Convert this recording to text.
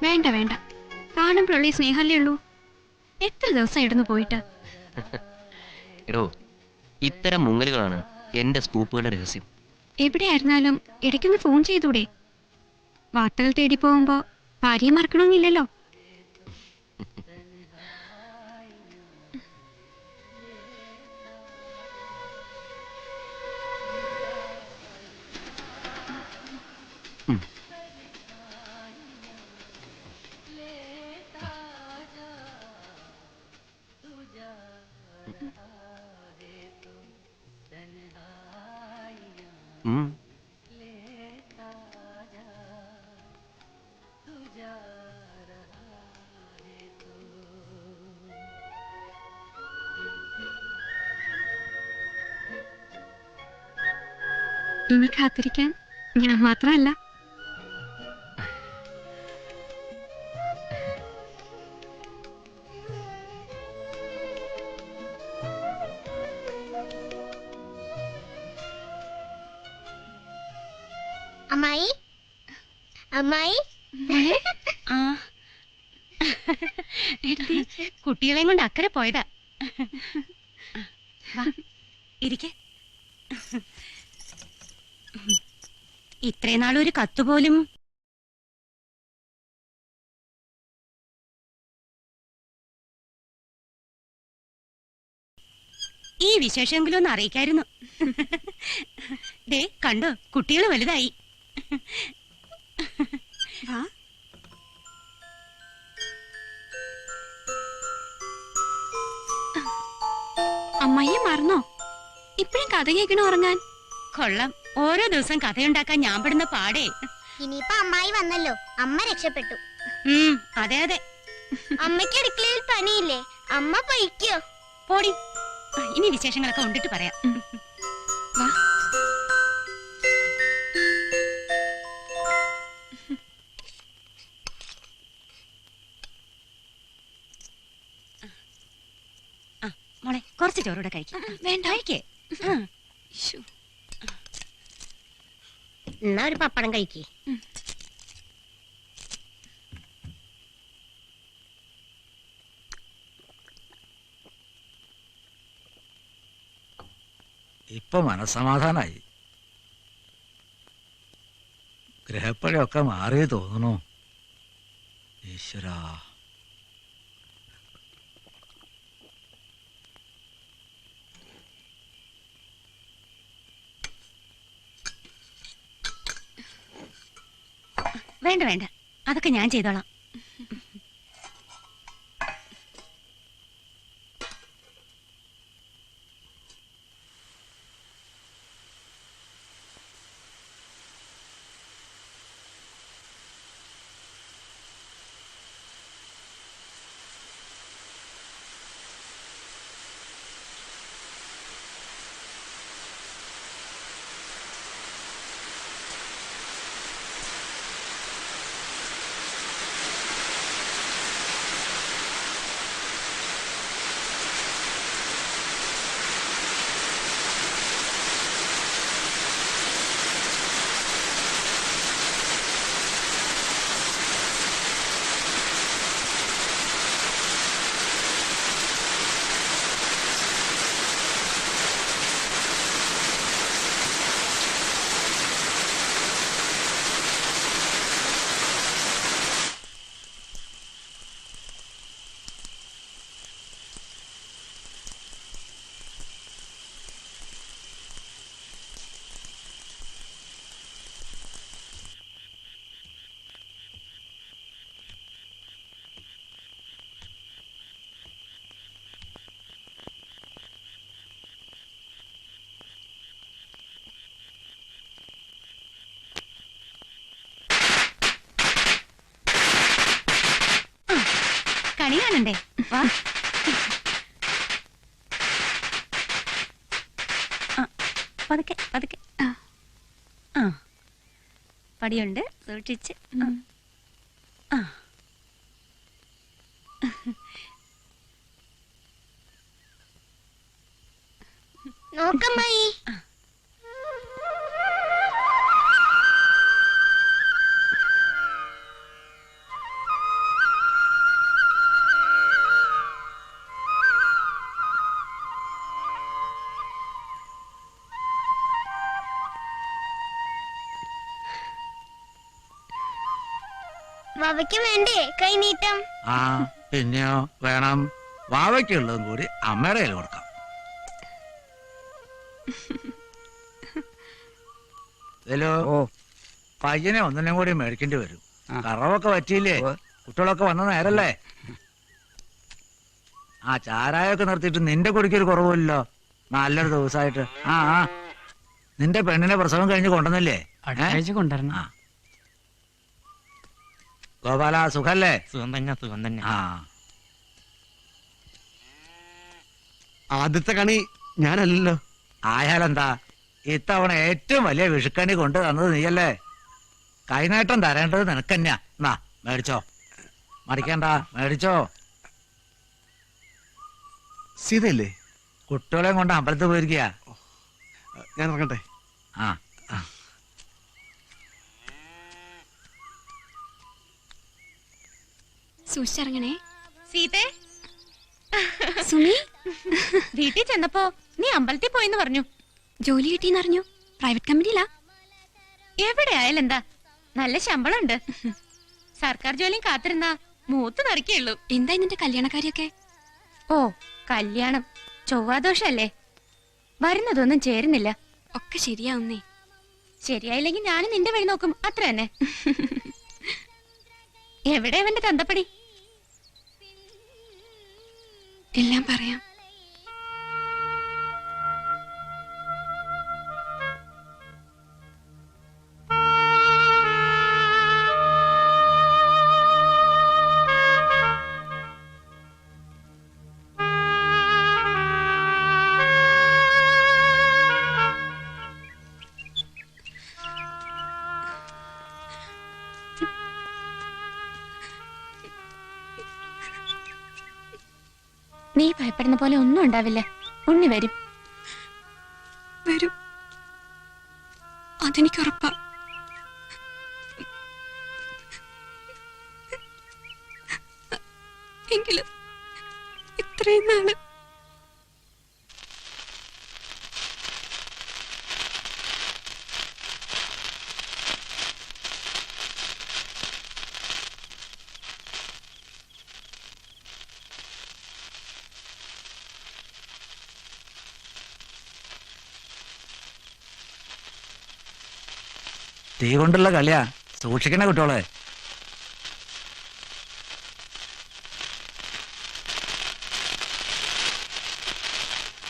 വേണ്ട വേണ്ട, കാണുമ്പോഴുള്ള ഈ സ്നേഹമല്ലേ ഉള്ളൂ. എത്ര ദിവസം ഇടന്നു പോയിട്ട്. എടോ, ഇത്തരം മുങ്ങലുകളാണ് എന്റെ സ്കൂപ്പുകളുടെ രഹസ്യം. എവിടെയായിരുന്നാലും ഇടയ്ക്കൊന്ന് ഫോൺ ചെയ്തൂടെ? വാർത്തകൾ തേടി പോകുമ്പോ ഭാര്യയെ മറക്കണമെന്നില്ലല്ലോ. ഇനി കാത്തിരിക്കാൻ ഞാൻ മാത്രമല്ല. അമ്മായി, അമ്മായി, കുട്ടികളെയും കൊണ്ട് അക്കരെ പോയതാ. ഇരിക്കെ. ഇത്രയും നാളൊരു കത്തുപോലും. ഈ വിശേഷമെങ്കിലും ഒന്ന് അറിയിക്കായിരുന്നു. ദേ കണ്ടോ, കുട്ടികൾ വലുതായി. അമ്മയെ മറന്നോ? ഇപ്പഴും കഥ കേൾക്കണോ ഉറങ്ങാൻ? കൊള്ളാം, ഓരോ ദിവസം കഥയുണ്ടാക്കാൻ ഞാൻ പെടുന്ന പാടേ. ഇനിയിപ്പോ അമ്മായി വന്നല്ലോ, അമ്മ രക്ഷപ്പെട്ടു. അതെ അതെ. അമ്മയ്ക്ക് അടുക്കളയിൽ പണിയില്ലേ? അമ്മ പൊയ്ക്കോ. പോടി, ഇനി വിശേഷങ്ങളൊക്കെ ഉണ്ടിട്ട് പറയാം. വാ. മോളെ, കുറച്ച് ചോറൂടെ കഴിക്കാം. വേണ്ട, കഴിക്കേ. എന്നാ ഒരു പപ്പടം കഴിക്കേ. ഇപ്പൊ മനസ്സമാധാനായി. ഗ്രഹപ്പഴയൊക്കെ മാറി തോന്നുന്നു. ഈശ്വരാ, വേണ്ട വേണ്ട, അതൊക്കെ ഞാൻ ചെയ്തോളാം. കണി കാണണ്ടേ? വാ. പതുക്കെ പതുക്കെ. പടിയുണ്ട്, സൂക്ഷിച്ച്. നോക്കമ്മായി. വവയ്ക്ക് വേണ്ടേ കൈനീട്ടം? ആ പിന്നെയോ വേണം. വാവയ്ക്കുള്ളതും കൂടി അമ്മയുടെ കയ്യിൽ കൊടുക്കാം. ഇതിലോ പയ്യനെ ഒന്നിനും കൂടി മേടിക്കേണ്ടി വരും. കറവൊക്കെ പറ്റിയില്ലേ? കുട്ടികളൊക്കെ വന്ന നേരല്ലേ? ആ ചാരായൊക്കെ നിർത്തിയിട്ട് നിന്റെ കുടിക്കൊരു കുറവില്ലല്ലോ. നല്ലൊരു ദിവസമായിട്ട്. ആ ആ നിന്റെ പെണ്ണിനെ പ്രസവം കഴിഞ്ഞ് കൊണ്ടുവന്നില്ലേ? കൊണ്ടുവരണം. ആ ഗോപാല സുഖല്ലേ? സുഖം തന്നെ. ആ ആദ്യത്തെ കണി ഞാനല്ലല്ലോ. ആയാലെന്താ, ഇത്തവണ ഏറ്റവും വലിയ വിഷുക്കണി കൊണ്ടു തന്നത് നീയല്ലേ. കൈനേട്ടം തരേണ്ടത് നിനക്കന്നെയാ. എന്നാ മേടിച്ചോ, മറിക്കണ്ട, മേടിച്ചോ. സീതയല്ലേ? കുട്ടികളെയും കൊണ്ട് അമ്പലത്തിൽ പോയിരിക്കുക. ഞാൻ ഇറങ്ങട്ടെ. ആ സൂക്ഷിച്ചിറങ്ങണേ. സീതേ, സുമി, വീട്ടിൽ ചെന്നപ്പോ നീ അമ്പലത്തിൽ പോയിന്ന് പറഞ്ഞു. ജോലി കിട്ടിയെന്നറിഞ്ഞു. പ്രൈവറ്റ് കമ്പനിയിലാ. എവിടെ ആയാലും എന്താ, നല്ല ശമ്പളം ഉണ്ട്. സർക്കാർ ജോലിയും കാത്തിരുന്നാ മൂത്ത് നിറയ്ക്കുള്ളൂ. എന്താ നിന്റെ കല്യാണക്കാരിയൊക്കെ? ഓ കല്യാണം ചൊവ്വാദോഷല്ലേ, വരുന്നതൊന്നും ചേരുന്നില്ല. ഒക്കെ ശരിയാവുന്നേ. ശരിയായില്ലെങ്കിൽ ഞാനും നിന്റെ വഴി നോക്കും, അത്ര തന്നെ. എവിടെ അവന്റെ തന്തപ്പടി? എല്ലാം പറയാം. നീ ഭയപ്പെടുന്ന പോലെ ഒന്നും ഉണ്ടാവില്ല. ഉണ്ണി വരും. വരും, അതെനിക്കുറപ്പാ. എങ്കിലും ഇത്രയും നാള് തീ കൊണ്ടുള്ള കളിയാ. സൂക്ഷിക്കണേ കുട്ടികളെ.